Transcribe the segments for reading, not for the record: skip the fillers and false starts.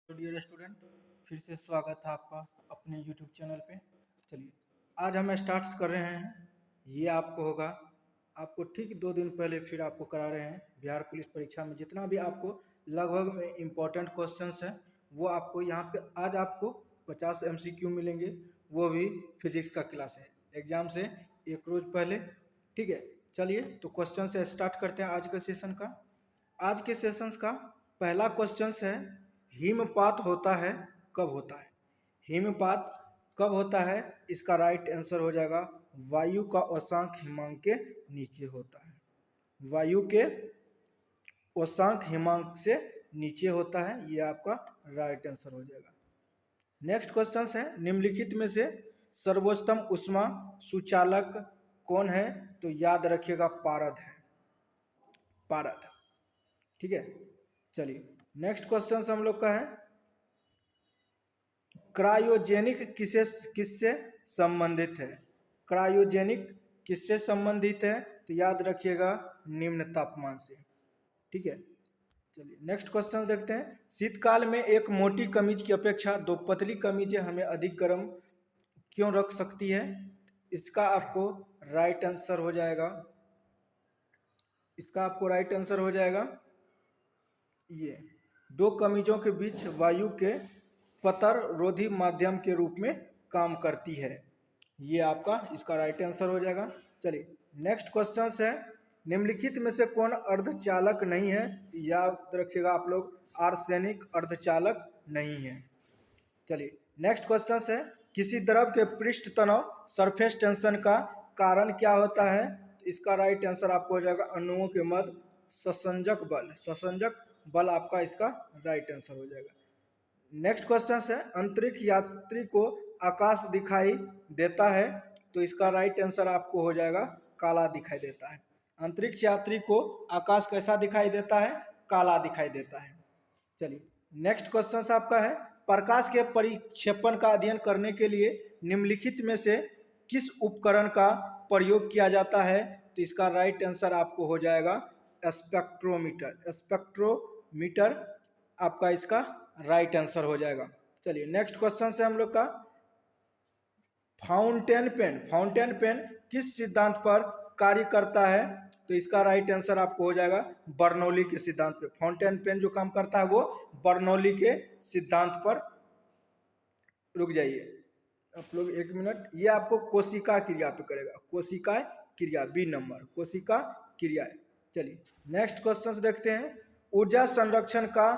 तो dear student, फिर से स्वागत है आपका अपने यूट्यूब चैनल पे। चलिए आज हम स्टार्ट्स कर रहे हैं। ये आपको होगा, आपको ठीक 2 दिन पहले फिर आपको करा रहे हैं बिहार पुलिस परीक्षा में जितना भी आपको लगभग में इम्पोर्टेंट क्वेश्चंस हैं वो आपको यहाँ पे आज आपको 50 MCQ मिलेंगे। वो भी फिजिक्स का क्लास है एग्जाम से एक रोज पहले। ठीक है, चलिए तो क्वेश्चन से स्टार्ट करते हैं आज के सेशन का। आज के सेशंस का पहला क्वेश्चन है, हिमपात होता है कब होता है? हिमपात कब होता है? इसका राइट आंसर हो जाएगा वायु का औशांक हिमांक के नीचे होता है। वायु के औशांक हिमांक से नीचे होता है, ये आपका राइट आंसर हो जाएगा। नेक्स्ट क्वेश्चन है, निम्नलिखित में से सर्वोत्तम उष्मा सुचालक कौन है? तो याद रखिएगा पारद है, पारद। ठीक है, चलिए नेक्स्ट क्वेश्चन हम लोग का है, क्रायोजेनिक किससे संबंधित है? क्रायोजेनिक किससे संबंधित है? तो याद रखिएगा निम्न तापमान से। ठीक है, चलिए नेक्स्ट क्वेश्चन देखते हैं, शीतकाल में एक मोटी कमीज की अपेक्षा 2 पतली कमीजें हमें अधिक गर्म क्यों रख सकती है? इसका आपको राइट आंसर हो जाएगा, इसका आपको राइट आंसर हो जाएगा ये 2 कमीजों के बीच वायु के पतर रोधी माध्यम के रूप में काम करती है। ये आपका इसका राइट आंसर हो जाएगा। चलिए नेक्स्ट क्वेश्चन है, निम्नलिखित में से कौन अर्धचालक नहीं है? याद रखिएगा आप लोग, आर्सेनिक अर्धचालक नहीं है। चलिए नेक्स्ट क्वेश्चन है, किसी द्रव के पृष्ठ तनाव सरफेस टेंशन का कारण क्या होता है? तो इसका राइट आंसर आपको हो जाएगा अणुओं के मध्य ससंजक बल। ससंजक बल आपका इसका राइट आंसर हो जाएगा। नेक्स्ट क्वेश्चन है, अंतरिक्ष यात्री को आकाश दिखाई देता है? तो इसका राइट आंसर आपको हो जाएगा काला दिखाई देता है। अंतरिक्ष यात्री को आकाश कैसा दिखाई देता है? काला दिखाई देता है। चलिए नेक्स्ट क्वेश्चन आपका है, प्रकाश के परिक्षेपण का अध्ययन करने के लिए निम्नलिखित में से किस उपकरण का प्रयोग किया जाता है? तो इसका राइट आंसर आपको हो जाएगा स्पेक्ट्रोमीटर। स्पेक्ट्रोमीटर आपका इसका राइट आंसर हो जाएगा। चलिए नेक्स्ट क्वेश्चन से हम लोग का, फाउंटेन पेन किस सिद्धांत पर कार्य करता है? तो इसका राइट आंसर आपको हो जाएगा बर्नौली के सिद्धांत पे। फाउंटेन पेन जो काम करता है वो बर्नौली के सिद्धांत पर। रुक जाइए आप लोग 1 मिनट, ये आपको कोशिका क्रिया पे करेगा, कोशिका क्रिया बी नंबर, कोशिका क्रिया। चलिए नेक्स्ट क्वेश्चन देखते हैं, ऊर्जा संरक्षण का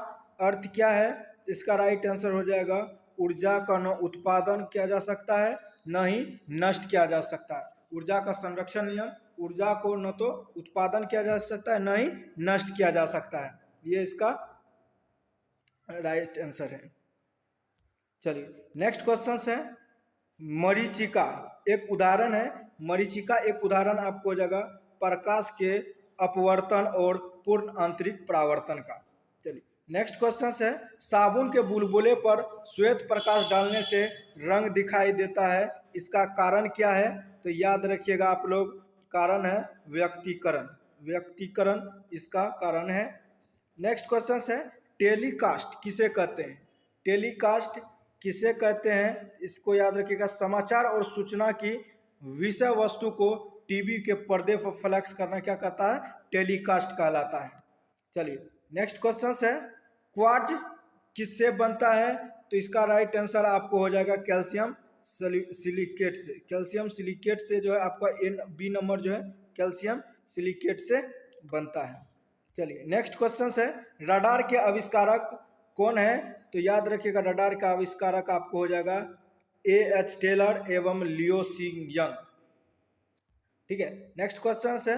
अर्थ क्या है? इसका राइट आंसर हो जाएगा ऊर्जा का न उत्पादन किया जा सकता है न ही नष्ट किया जा सकता है। ऊर्जा का संरक्षण नियम, ऊर्जा को न तो उत्पादन किया जा सकता है न ही नष्ट किया जा सकता है, ये इसका राइट आंसर है। चलिए नेक्स्ट क्वेश्चन है, मरीचिका एक उदाहरण है। मरीचिका एक उदाहरण आपको हो जाएगा प्रकाश के अपवर्तन और पूर्ण आंतरिक परावर्तन का। चलिए नेक्स्ट क्वेश्चन है, साबुन के बुलबुले पर श्वेत प्रकाश डालने से रंग दिखाई देता है, इसका कारण क्या है? तो याद रखिएगा आप लोग, कारण है व्यक्तीकरण। व्यक्तीकरण इसका कारण है। नेक्स्ट क्वेश्चन है, टेलीकास्ट किसे कहते हैं? टेलीकास्ट किसे कहते हैं? इसको याद रखिएगा, समाचार और सूचना की विषय वस्तु को टीवी के पर्दे पर फ्लैक्स करना क्या कहता है? टेलीकास्ट कहलाता है। चलिए नेक्स्ट क्वेश्चन है, क्वार्ट्ज किससे बनता है? तो इसका राइट आंसर आपको हो जाएगा कैल्शियम सिलिकेट से। कैल्शियम सिलिकेट से जो है आपका बी नंबर जो है कैल्शियम सिलिकेट से बनता है। चलिए नेक्स्ट क्वेश्चन है, रडार के आविष्कारक कौन है? तो याद रखिएगा रडार का आविष्कारक आपको हो जाएगा A.H. टेलर एवं लियो सी यंग। ठीक है, नेक्स्ट क्वेश्चन है,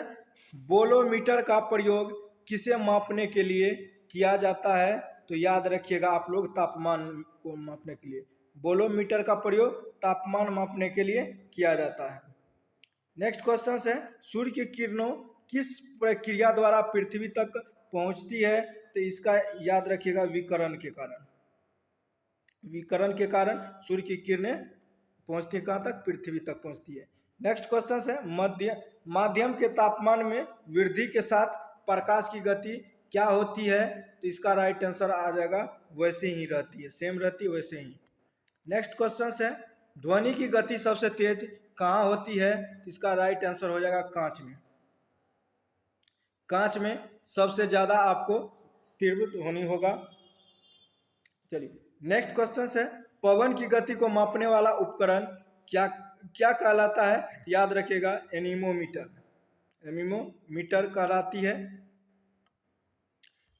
बोलोमीटर का प्रयोग किसे मापने के लिए किया जाता है? तो याद रखिएगा आप लोग तापमान को मापने के लिए। बोलोमीटर का प्रयोग तापमान मापने के लिए किया जाता है। नेक्स्ट क्वेश्चन है, सूर्य की किरणों किस प्रक्रिया द्वारा पृथ्वी तक पहुंचती है? तो इसका याद रखिएगा विकिरण के कारण। विकिरण के कारण सूर्य की किरणें पहुंचती कहाँ तक? पृथ्वी तक पहुंचती है। नेक्स्ट क्वेश्चन है, माध्यम के तापमान में वृद्धि के साथ प्रकाश की गति क्या होती है, तो इसका राइट आंसर आ जाएगा वैसे ही रहती है, सेम रहती है वैसे ही। नेक्स्ट क्वेश्चन है ध्वनि की गति सबसे तेज कहाँ होती है, तो इसका राइट आंसर हो जाएगा कांच में। कांच में सबसे ज्यादा आपको तीव्र ध्वनि होगा। चलिए नेक्स्ट क्वेश्चन है पवन की गति को मापने वाला उपकरण क्या क्या कहलाता है, याद रखिएगा एनीमोमीटर, एनीमोमीटर कहलाती है।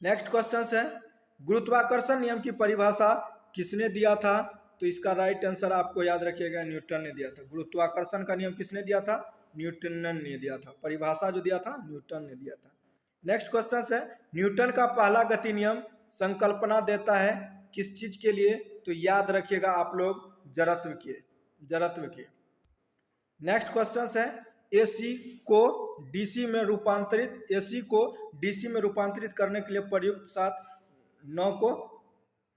नेक्स्ट क्वेश्चन है गुरुत्वाकर्षण नियम की परिभाषा किसने दिया था, तो इसका राइट आंसर आपको याद रखिएगा न्यूटन ने दिया था। गुरुत्वाकर्षण का नियम किसने दिया था, न्यूटन ने दिया था। परिभाषा जो दिया था न्यूटन ने दिया था। नेक्स्ट क्वेश्चन है न्यूटन का पहला गति नियम संकल्पना देता है किस चीज के लिए, तो याद रखिएगा आप लोग जड़त्व के। नेक्स्ट क्वेश्चन है एसी को डीसी में रूपांतरित करने के लिए प्रयुक्त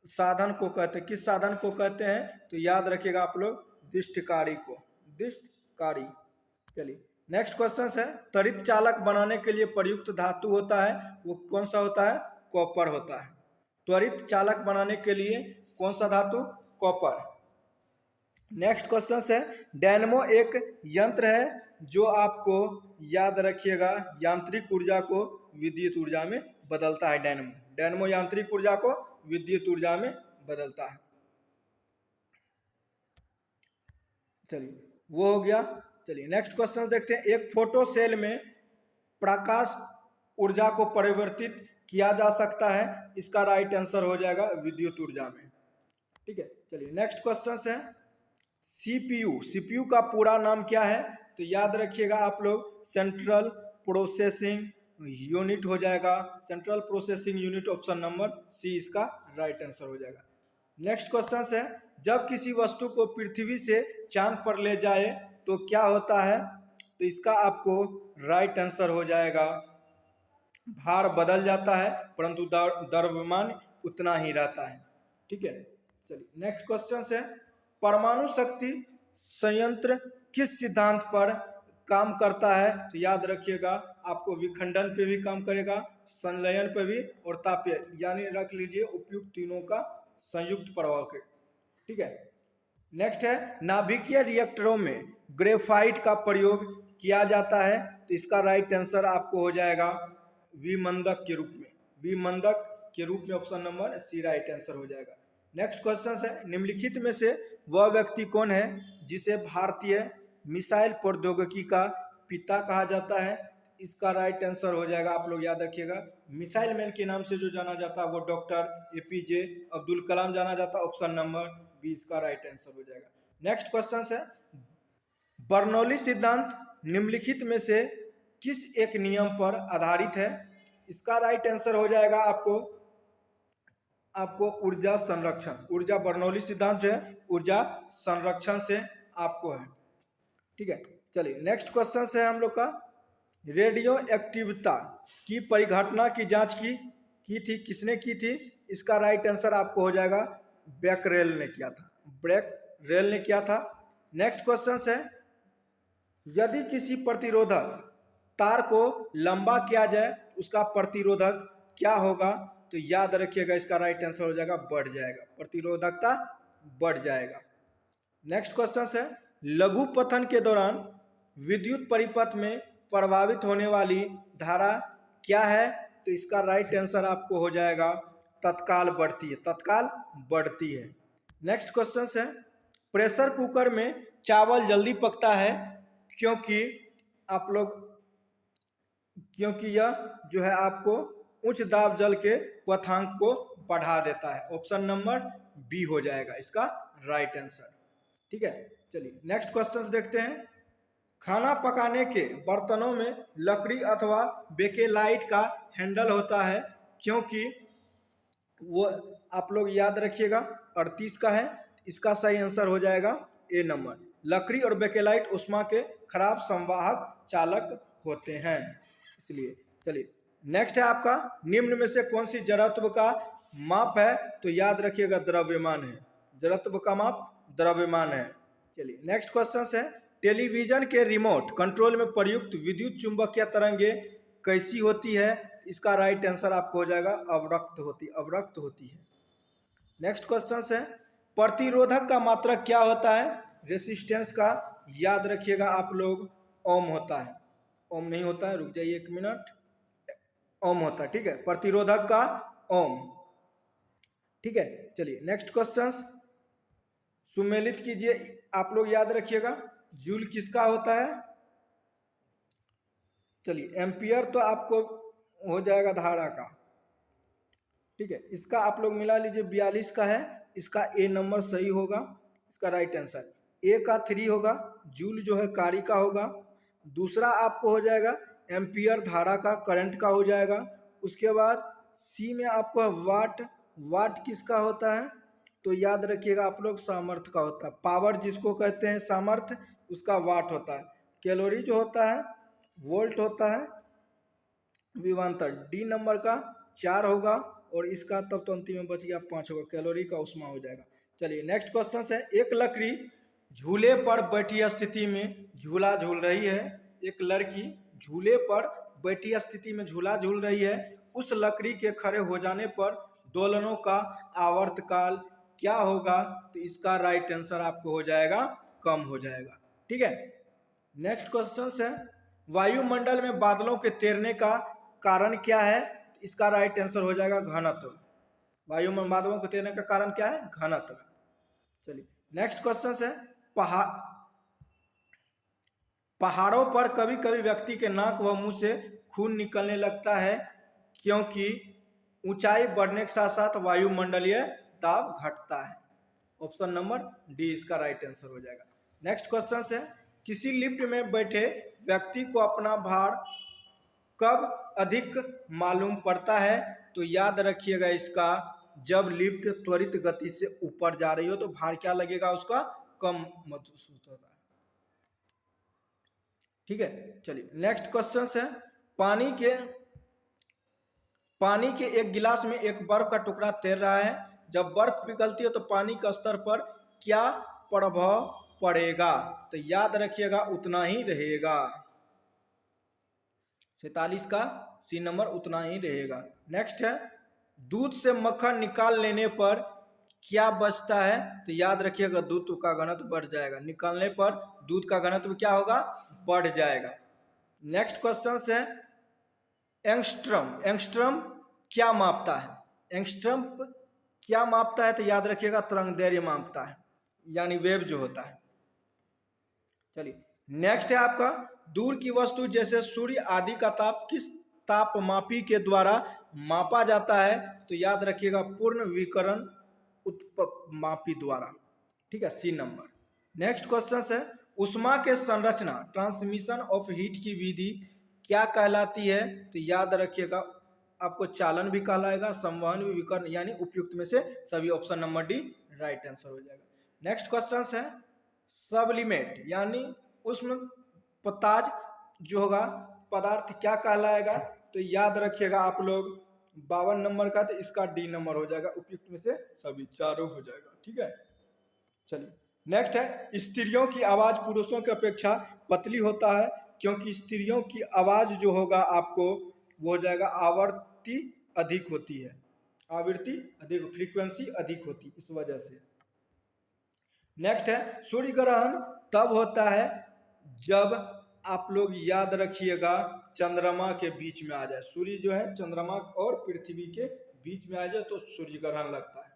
साधन को कहते हैं, किस साधन को कहते हैं, तो याद रखिएगा आप लोग दिष्टकारी। चलिए नेक्स्ट क्वेश्चन है त्वरित चालक बनाने के लिए प्रयुक्त धातु होता है, वो कौन सा होता है, कॉपर होता है। त्वरित चालक बनाने के लिए कौन सा धातु, कॉपर। नेक्स्ट क्वेश्चन है डायनमो एक यंत्र है जो आपको याद रखिएगा यांत्रिक ऊर्जा को विद्युत ऊर्जा में बदलता है। डायनमो यांत्रिक ऊर्जा को विद्युत ऊर्जा में बदलता है। चलिए वो हो गया। चलिए नेक्स्ट क्वेश्चन देखते हैं एक फोटो सेल में प्रकाश ऊर्जा को परिवर्तित किया जा सकता है, इसका राइट आंसर हो जाएगा विद्युत ऊर्जा में। ठीक है, चलिए नेक्स्ट क्वेश्चन है सीपीयू का पूरा नाम क्या है, तो याद रखिएगा आप लोग सेंट्रल प्रोसेसिंग यूनिट हो जाएगा। Central processing unit option number C इसका राइट आंसर हो जाएगा। नेक्स्ट क्वेश्चन है जब किसी वस्तु को पृथ्वी से चांद पर ले जाए तो क्या होता है, तो इसका आपको राइट आंसर हो जाएगा भार बदल जाता है परंतु द्रव्यमान उतना ही रहता है। ठीक है, चलिए नेक्स्ट क्वेश्चन है परमाणु शक्ति संयंत्र किस सिद्धांत पर काम करता है, तो याद रखिएगा आपको विखंडन पे भी काम करेगा, संलयन पे भी और तापीय, यानी रख लीजिए उपयुक्त तीनों का संयुक्त प्रभाव के। ठीक है, नेक्स्ट है नाभिकीय रिएक्टरों में ग्रेफाइट का प्रयोग किया जाता है, तो इसका राइट आंसर आपको हो जाएगा विमंदक के रूप में option number C right answer हो जाएगा। नेक्स्ट क्वेश्चन है निम्नलिखित में से वह व्यक्ति कौन है जिसे भारतीय मिसाइल प्रौद्योगिकी का पिता कहा जाता है, इसका राइट आंसर हो जाएगा आप लोग याद रखिएगा मिसाइल मैन के नाम से जो जाना जाता है वो डॉक्टर एपीजे अब्दुल कलाम जाना जाता है, ऑप्शन नंबर बी इसका राइट आंसर हो जाएगा। नेक्स्ट क्वेश्चन है बर्नौली सिद्धांत निम्नलिखित में से किस एक नियम पर आधारित है, इसका राइट आंसर हो जाएगा आपको ऊर्जा संरक्षण। ऊर्जा बर्नौली सिद्धांत जो है ऊर्जा संरक्षण से आपको है। ठीक है, चलिए नेक्स्ट क्वेश्चन है हम लोग का रेडियो एक्टिविटी की परिघटना की जांच की थी किसने की थी, इसका राइट आंसर आपको हो जाएगा बैकरेल ने किया था। नेक्स्ट क्वेश्चन है यदि किसी प्रतिरोधक तार को लंबा किया जाए उसका प्रतिरोधक क्या होगा, तो याद रखिएगा इसका राइट आंसर हो जाएगा बढ़ जाएगा, प्रतिरोधकता बढ़ जाएगा। नेक्स्ट क्वेश्चन है लघु पतन के दौरान विद्युत परिपथ में प्रभावित होने वाली धारा क्या है, तो इसका राइट आंसर आपको हो जाएगा तत्काल बढ़ती है। नेक्स्ट क्वेश्चन है प्रेशर कुकर में चावल जल्दी पकता है क्योंकि यह जो है आपको उच्च दाब जल के क्वथनांक को बढ़ा देता है, ऑप्शन नंबर बी हो जाएगा इसका राइट आंसर। ठीक है, चलिए नेक्स्ट क्वेश्चन देखते हैं खाना पकाने के बर्तनों में लकड़ी अथवा बेकेलाइट का हैंडल होता है क्योंकि वो आप लोग याद रखिएगा 38 का है, इसका सही आंसर हो जाएगा ए नंबर। लकड़ी और बेकेलाइट उष्मा के खराब संवाहक चालक होते हैं इसलिए। चलिए नेक्स्ट है आपका निम्न में से कौन सी जड़त्व का माप है, तो याद रखिएगा द्रव्यमान है, जड़त्व का माप द्रव्यमान है। चलिए नेक्स्ट क्वेश्चन है टेलीविजन के रिमोट कंट्रोल में प्रयुक्त विद्युत चुंबकीय तरंगे कैसी होती है, इसका राइट आंसर आपको हो जाएगा अवरक्त होती है। नेक्स्ट क्वेश्चन है, प्रतिरोधक का मात्रक क्या होता है? रेसिस्टेंस का याद रखिएगा आप लोग, ओम होता है। ओम नहीं होता है, रुक जाइए 1 मिनट, ओम होता है, ठीक है, प्रतिरोधक का ओम, ठीक है। चलिए नेक्स्ट क्वेश्चन सुमेलित कीजिए, आप लोग याद रखिएगा, जूल किसका होता है? चलिए एम्पियर तो आपको हो जाएगा धारा का, ठीक है। इसका आप लोग मिला लीजिए, 42 का है, इसका ए नंबर सही होगा, इसका राइट आंसर। ए का 3 होगा, जूल जो है कारी का होगा। दूसरा आपको हो जाएगा एम्पियर धारा का, करंट का हो जाएगा। उसके बाद सी में आपको वाट, वाट किसका होता है? तो याद रखिएगा आप लोग, सामर्थ्य का होता है। पावर जिसको कहते हैं सामर्थ्य, उसका वाट होता है। कैलोरी जो होता है वोल्ट होता है। विभवांतर डी नंबर का 4 होगा, और इसका तब तो अंतिम में बच गया 5 होगा, कैलोरी का उष्मा हो जाएगा। चलिए नेक्स्ट क्वेश्चन है, एक लकड़ी झूले पर बैठी स्थिति में झूला झूल रही है। एक लड़की झूले पर बैठी स्थिति में झूला झूल रही है। उस लकड़ी के खड़े हो जाने पर दोलनों का आवर्तकाल क्या होगा? तो इसका राइट आंसर आपको हो जाएगा कम हो जाएगा, ठीक है। नेक्स्ट क्वेश्चन है, वायुमंडल में बादलों के तैरने का कारण क्या है? इसका राइट आंसर हो जाएगा घनत्व। वायुमंडल बादलों के तैरने का कारण क्या है? घनत्व। चलिए नेक्स्ट क्वेश्चन है, पहाड़ों पर कभी कभी व्यक्ति के नाक व मुंह से खून निकलने लगता है, क्योंकि ऊंचाई बढ़ने के साथ साथ वायुमंडलीय दाब घटता है। ऑप्शन नंबर डी इसका राइट आंसर हो जाएगा। नेक्स्ट क्वेश्चन है, किसी लिफ्ट में बैठे व्यक्ति को अपना भार कब अधिक मालूम पड़ता है? तो याद रखिएगा इसका, जब लिफ्ट त्वरित गति से ऊपर जा रही हो तो भार क्या लगेगा उसका? कम महसूस होता है, ठीक है। चलिए नेक्स्ट क्वेश्चन है, पानी के एक गिलास में एक बर्फ का टुकड़ा तैर रहा है। जब बर्फ पिघलती है तो पानी का स्तर पर क्या प्रभाव पड़ेगा? तो याद रखिएगा उतना ही रहेगा। 47 का सी नंबर उतना ही रहेगा। नेक्स्ट है, दूध से मक्खन निकाल लेने पर क्या बचता है? तो याद रखिएगा दूध का घनत्व बढ़ जाएगा। निकालने पर दूध का घनत्व क्या होगा? बढ़ जाएगा। नेक्स्ट क्वेश्चन है, एंगस्ट्रम क्या मापता है? एंगस्ट्रम क्या मापता है? तो याद रखिएगा तरंगदैर्घ्य मापता है, यानी वेव जो होता है। चलिए नेक्स्ट है आपका, दूर की वस्तु जैसे सूर्य आदि का ताप किस तापमापी के द्वारा मापा जाता है? तो याद रखिएगा पूर्ण विकिरण मापी द्वारा, ठीक है, सी नंबर। नेक्स्ट क्वेश्चन है, उष्मा के संरचना ट्रांसमिशन ऑफ हीट की विधि क्या कहलाती है? तो याद रखिएगा आपको चालन भी कहलाएगा, संवहन भी, विकर्ण, यानी उपयुक्त में से सभी। Option number D right answer हो जाएगा। नेक्स्ट क्वेश्चन है, सबलिमेट यानी उष्ण पताज जो होगा पदार्थ क्या कहलाएगा? तो याद रखिएगा आप लोग 52 नंबर का, तो इसका डी नंबर हो जाएगा, उपयुक्त में से सभी चारों हो जाएगा, ठीक है। चलिए नेक्स्ट है, स्त्रियों की आवाज पुरुषों की अपेक्षा पतली होता है, क्योंकि स्त्रियों की आवाज जो होगा आपको वो हो जाएगा आवृत्ति अधिक होती है, आवृत्ति अधिक, फ्रीक्वेंसी अधिक होती, इस वजह से। नेक्स्ट है, सूर्य ग्रहण तब होता है जब आप लोग याद रखिएगा चंद्रमा के बीच में आ जाए। सूर्य जो है चंद्रमा और पृथ्वी के बीच में आ जाए तो सूर्य ग्रहण लगता है।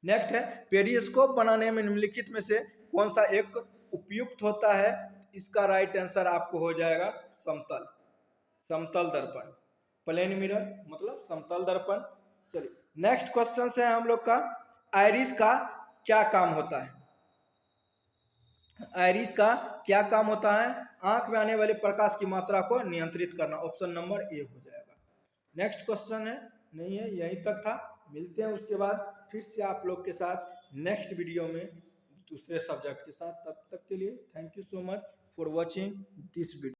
नेक्स्ट है, पेरिस्कोप बनाने में निम्नलिखित में से कौन सा एक उपयुक्त होता है? इसका राइट आंसर आपको हो जाएगा समतल दर्पण, प्लेन मिरर मतलब समतल दर्पण। चलिए नेक्स्ट क्वेश्चन है हम लोग का, आइरिस का क्या काम होता है? आइरिस का क्या काम होता है? आंख में आने वाले प्रकाश की मात्रा को नियंत्रित करना। ऑप्शन नंबर ए हो जाएगा। नेक्स्ट क्वेश्चन है, नहीं है, यहीं तक था। मिलते हैं उसके बाद फिर से आप लोग के साथ नेक्स्ट वीडियो में दूसरे सब्जेक्ट के साथ। तब तक के लिए thank you so much for watching this video.